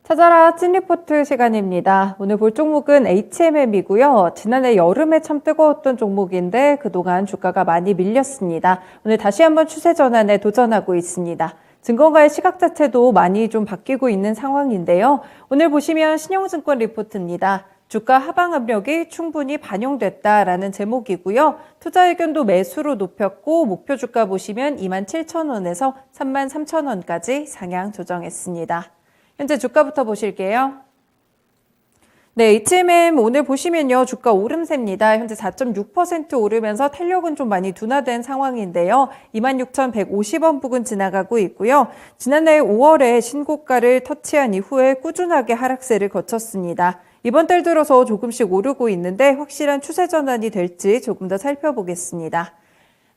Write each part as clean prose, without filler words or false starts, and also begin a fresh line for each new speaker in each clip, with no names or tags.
찾아라 찐리포트 시간입니다. 오늘 볼 종목은 HMM이고요. 지난해 여름에 참 뜨거웠던 종목인데 그동안 주가가 많이 밀렸습니다. 오늘 다시 한번 추세 전환에 도전하고 있습니다. 증권가의 시각 자체도 많이 좀 바뀌고 있는 상황인데요. 오늘 보시면 신영증권 리포트입니다. 주가 하방 압력이 충분히 반영됐다라는 제목이고요. 투자 의견도 매수로 높였고 목표 주가 보시면 27,000원에서 33,000원까지 상향 조정했습니다. 현재 주가부터 보실게요. 네, HMM 오늘 보시면요. 주가 오름세입니다. 현재 4.6% 오르면서 탄력은 좀 많이 둔화된 상황인데요. 26,150원 부근 지나가고 있고요. 지난해 5월에 신고가를 터치한 이후에 꾸준하게 하락세를 거쳤습니다. 이번 달 들어서 조금씩 오르고 있는데 확실한 추세 전환이 될지 조금 더 살펴보겠습니다.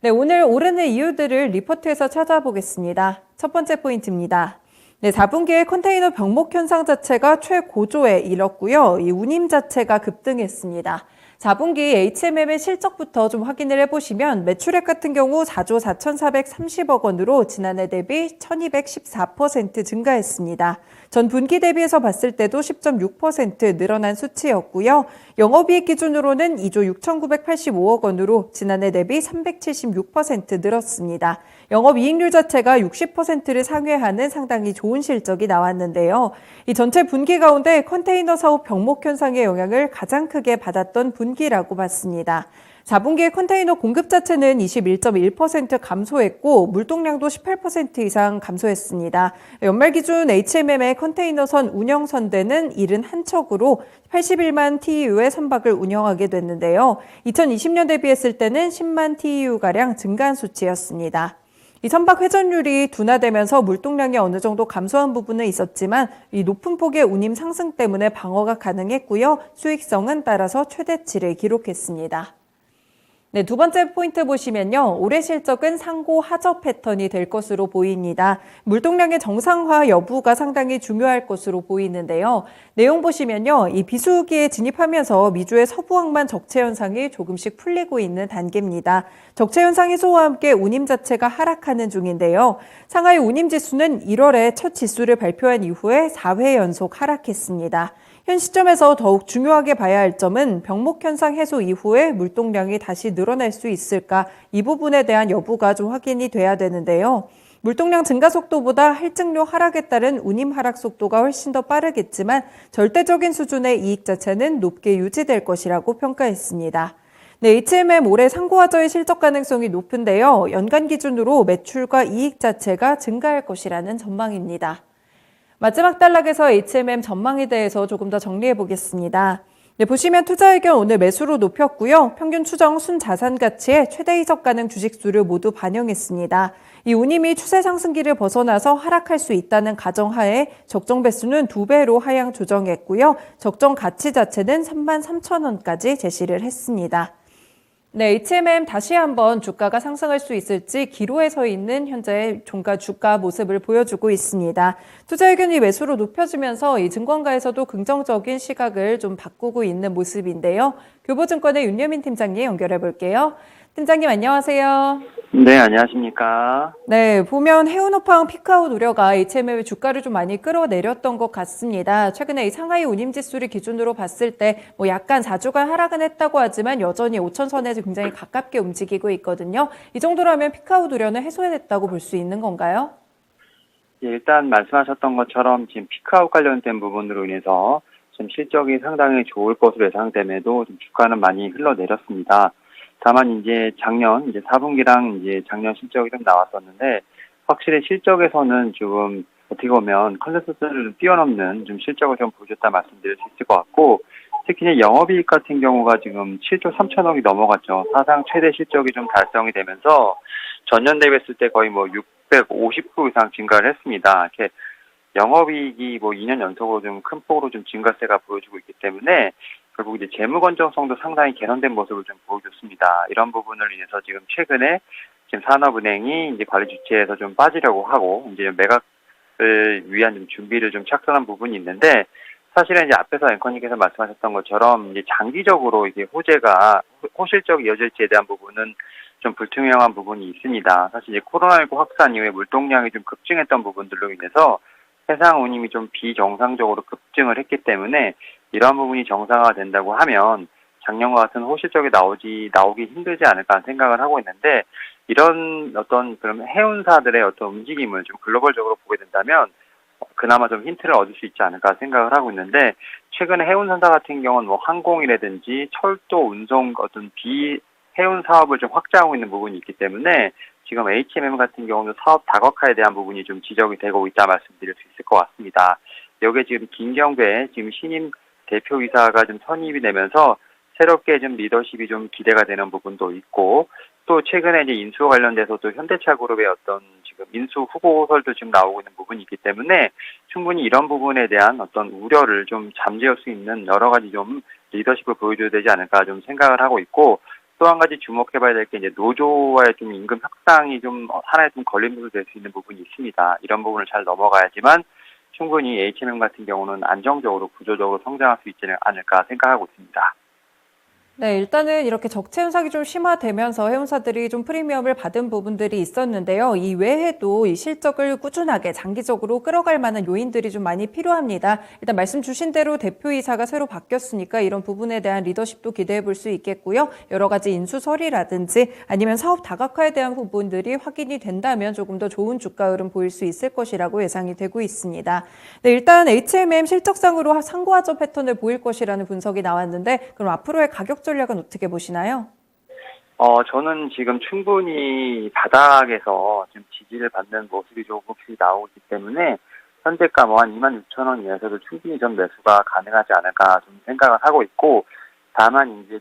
네, 오늘 오르는 이유들을 리포트에서 찾아보겠습니다. 첫 번째 포인트입니다. 네, 4분기에 컨테이너 병목 현상 자체가 최고조에 이뤘고요. 이 운임 자체가 급등했습니다. 4분기 HMM의 실적부터 좀 확인을 해보시면 매출액 같은 경우 4조 4,430억 원으로 지난해 대비 1,214% 증가했습니다. 전 분기 대비해서 봤을 때도 10.6% 늘어난 수치였고요. 영업이익 기준으로는 2조 6,985억 원으로 지난해 대비 376% 늘었습니다. 영업이익률 자체가 60%를 상회하는 상당히 좋은 실적이 나왔는데요. 이 전체 분기 가운데 컨테이너 사업 병목 현상의 영향을 가장 크게 받았던 분기라고 봤습니다. 4분기의 컨테이너 공급 자체는 21.1% 감소했고 물동량도 18% 이상 감소했습니다. 연말 기준 HMM의 컨테이너선 운영선대는 71척으로 81만 TEU의 선박을 운영하게 됐는데요. 2020년 대비했을 때는 10만 TEU가량 증가한 수치였습니다. 이 선박 회전율이 둔화되면서 물동량이 어느 정도 감소한 부분은 있었지만 이 높은 폭의 운임 상승 때문에 방어가 가능했고요. 수익성은 따라서 최대치를 기록했습니다. 네, 두 번째 포인트 보시면요. 올해 실적은 상고 하저 패턴이 될 것으로 보입니다. 물동량의 정상화 여부가 상당히 중요할 것으로 보이는데요. 내용 보시면요. 이 비수기에 진입하면서 미주의 서부항만 적체 현상이 조금씩 풀리고 있는 단계입니다. 적체 현상 해소와 함께 운임 자체가 하락하는 중인데요. 상하이 운임 지수는 1월에 첫 지수를 발표한 이후에 4회 연속 하락했습니다. 현 시점에서 더욱 중요하게 봐야 할 점은 병목 현상 해소 이후에 물동량이 다시 늘어날 수 있을까 이 부분에 대한 여부가 좀 확인이 돼야 되는데요. 물동량 증가 속도보다 할증료 하락에 따른 운임 하락 속도가 훨씬 더 빠르겠지만 절대적인 수준의 이익 자체는 높게 유지될 것이라고 평가했습니다. 네, HMM 올해 상고하저의 실적 가능성이 높은데요. 연간 기준으로 매출과 이익 자체가 증가할 것이라는 전망입니다. 마지막 단락에서 HMM 전망에 대해서 조금 더 정리해 보겠습니다. 네, 보시면 투자 의견 오늘 매수로 높였고요. 평균 추정 순자산 가치의 최대 희석 가능 주식수를 모두 반영했습니다. 이 운임이 추세 상승기를 벗어나서 하락할 수 있다는 가정하에 적정 배수는 2배로 하향 조정했고요. 적정 가치 자체는 33,000원까지 제시를 했습니다. 네, HMM 다시 한번 주가가 상승할 수 있을지 기로에 서 있는 현재 종가 주가 모습을 보여주고 있습니다. 투자 의견이 매수로 높여지면서 이 증권가에서도 긍정적인 시각을 좀 바꾸고 있는 모습인데요. 교보증권의 윤여민 팀장님 연결해 볼게요. 팀장님 안녕하세요.
네, 안녕하십니까.
네, 보면 해운업황 피크아웃 우려가 HMM의 주가를 좀 많이 끌어내렸던 것 같습니다. 최근에 이 상하이 운임지수를 기준으로 봤을 때 약간 4주간 하락은 했다고 하지만 여전히 5천선에 굉장히 가깝게 움직이고 있거든요. 이 정도라면 피크아웃 우려는 해소됐다고 볼 수 있는 건가요?
예, 일단 말씀하셨던 것처럼 지금 피크아웃 관련된 부분으로 인해서 좀 실적이 상당히 좋을 것으로 예상됨에도 좀 주가는 많이 흘러내렸습니다. 다만 이제 작년 4분기랑 이제 작년 실적이 좀 나왔었는데 확실히 실적에서는 조금 어떻게 보면 컨센서스를 뛰어넘는 좀 실적을 좀 보여줬다 말씀드릴 수 있을 것 같고 특히 영업이익 같은 경우가 지금 7조 3천억이 넘어갔죠. 사상 최대 실적이 좀 달성이 되면서 전년 대비했을 때 거의 650% 이상 증가를 했습니다. 이렇게 영업이익이 2년 연속으로 좀 큰 폭으로 좀 증가세가 보여주고 있기 때문에 결국 이제 재무 건전성도 상당히 개선된 모습을 좀 보여줬습니다. 이런 부분을 인해서 지금 최근에 지금 산업은행이 이제 관리 주체에서 좀 빠지려고 하고 이제 매각을 위한 좀 준비를 좀 착선한 부분이 있는데 사실은 이제 앞에서 앵커님께서 말씀하셨던 것처럼 이제 장기적으로 이게 호실적이 이어질지에 대한 부분은 좀 불투명한 부분이 있습니다. 사실 이제 코로나19 확산 이후에 물동량이 좀 급증했던 부분들로 인해서 해상 운임이 좀 비정상적으로 급증을 했기 때문에 이러한 부분이 정상화된다고 하면 작년과 같은 호실적이 나오기 힘들지 않을까 하는 생각을 하고 있는데, 이런 어떤 그런 해운사들의 어떤 움직임을 좀 글로벌적으로 보게 된다면 그나마 좀 힌트를 얻을 수 있지 않을까 생각을 하고 있는데, 최근에 해운선사 같은 경우는 뭐 항공이라든지 철도, 운송 어떤 비해운 사업을 좀 확장하고 있는 부분이 있기 때문에 지금 H&M 같은 경우는 사업 다각화에 대한 부분이 좀 지적이 되고 있다 말씀드릴 수 있을 것 같습니다. 여기에 지금 김경배 지금 신임 대표이사가 좀 선임이 되면서 새롭게 좀 리더십이 좀 기대가 되는 부분도 있고, 또 최근에 이제 인수 관련돼서도 현대차 그룹의 어떤 지금 인수 후보설도 지금 나오고 있는 부분이 있기 때문에 충분히 이런 부분에 대한 어떤 우려를 좀 잠재울 수 있는 여러 가지 좀 리더십을 보여줘야 되지 않을까 좀 생각을 하고 있고, 또 한 가지 주목해봐야 될 게 이제 노조와의 좀 임금 협상이 좀 하나의 좀 걸림돌이 될 수 있는 부분이 있습니다. 이런 부분을 잘 넘어가야지만 충분히 H&M 같은 경우는 안정적으로 구조적으로 성장할 수 있지 않을까 생각하고 있습니다.
네, 일단은 이렇게 적체 현상이 좀 심화되면서 해운사들이 좀 프리미엄을 받은 부분들이 있었는데요. 이 외에도 이 실적을 꾸준하게 장기적으로 끌어갈 만한 요인들이 좀 많이 필요합니다. 일단 말씀 주신 대로 대표이사가 새로 바뀌었으니까 이런 부분에 대한 리더십도 기대해 볼 수 있겠고요. 여러 가지 인수설이라든지 아니면 사업 다각화에 대한 부분들이 확인이 된다면 조금 더 좋은 주가 흐름 보일 수 있을 것이라고 예상이 되고 있습니다. 네, 일단 H&M 실적상으로 상고하저 패턴을 보일 것이라는 분석이 나왔는데, 그럼 앞으로의 가격 전략은 어떻게 보시나요?
저는 지금 충분히 바닥에서 지금 지지를 받는 모습이 조금씩 나오기 때문에 현재가 뭐 한 26,000원 이하에서도 충분히 좀 매수가 가능하지 않을까 좀 생각을 하고 있고, 다만 이제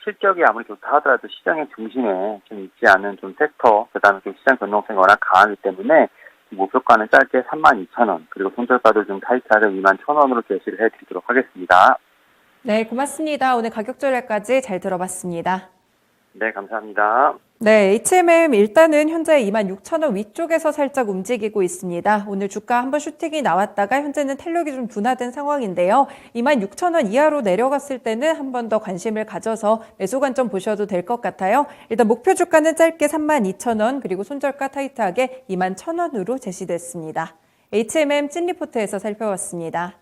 실적이 아무리 좋다 하더라도 시장의 중심에 좀 있지 않은 좀 섹터, 그다음에 좀 시장 변동성이 워낙 강하기 때문에 목표가는 짧게 32,000원, 그리고 손절가도 좀 타이트하게 21,000원으로 제시를 해드리도록 하겠습니다.
네, 고맙습니다. 오늘 가격 전략까지 잘 들어봤습니다.
네, 감사합니다.
네, H&M 일단은 현재 26,000원 위쪽에서 살짝 움직이고 있습니다. 오늘 주가 한번 슈팅이 나왔다가 현재는 탄력이 좀 둔화된 상황인데요. 26,000원 이하로 내려갔을 때는 한 번 더 관심을 가져서 매수 관점 보셔도 될 것 같아요. 일단 목표 주가는 짧게 32,000원, 그리고 손절가 타이트하게 21,000원으로 제시됐습니다. H&M 찐리포트에서 살펴봤습니다.